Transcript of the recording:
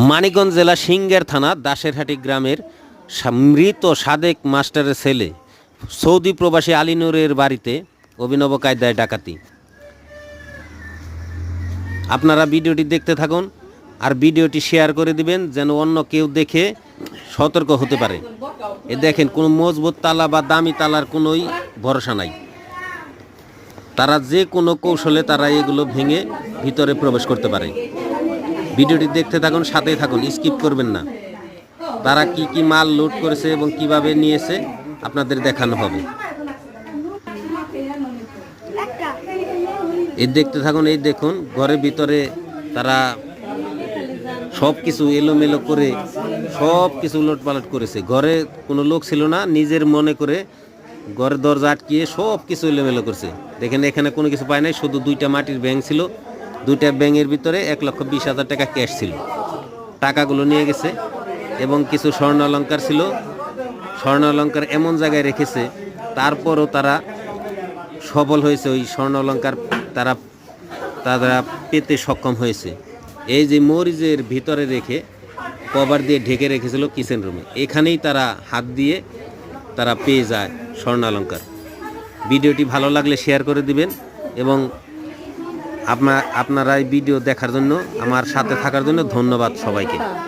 মানিকগঞ্জ জেলা সিংহের থানা দাসেরহাটি গ্রামের মৃত সাদেক মাস্টারের ছেলে সৌদি প্রবাসী আলী নূরের বাড়িতে অভিনব কায়দায় ডাকাতি। আপনারা ভিডিওটি দেখতে থাকুন আর ভিডিওটি শেয়ার করে দিবেন যেন অন্য কেউ দেখে সতর্ক হতে পারে। এ দেখেন কোনো মজবুত তালা বা দামি তালার কোনোই ভরসা নাই। তারা যে কোনো কৌশলে তারা এগুলো ভেঙে ভিতরে প্রবেশ করতে পারে। ভিডিওটি দেখতে থাকুন, সাথেই থাকুন, স্কিপ করবেন না। তারা কি কি মাল লুট করেছে এবং কিভাবে নিয়েছে আপনাদের দেখানো হবে। এই দেখতে থাকুন। এই দেখুন ঘরের ভিতরে তারা সব কিছু এলোমেলো করে সব কিছু উলটপালট করেছে। ঘরে কোনো লোক ছিল না, নিজের মনে করে ঘরের দরজা আটকিয়ে সব কিছু এলোমেলো করছে। দেখেন এখানে কোনো কিছু পায় নাই, শুধু দুইটা মাটির ব্যাঙ ছিল। দুইটা ব্যাঙের ভিতরে 1,20,000 টাকা ক্যাশ ছিল। টাকাগুলো নিয়ে গেছে এবং কিছু স্বর্ণ অলঙ্কার ছিল। স্বর্ণ অলঙ্কার এমন জায়গায় রেখেছে, তারপরও তারা সফল হয়েছে। ওই স্বর্ণ অলঙ্কার তারা পেতে সক্ষম হয়েছে। এই যে মরিচের ভিতরে রেখে কভার দিয়ে ঢেকে রেখেছিল কিচেন রুমে, এখানেই তারা হাত দিয়ে তারা পেয়ে যায় স্বর্ণ অলঙ্কার। ভিডিওটি ভালো লাগলে শেয়ার করে দিবেন এবং আপনারা এই ভিডিও দেখার জন্য, আমার সাথে থাকার জন্য ধন্যবাদ সবাইকে।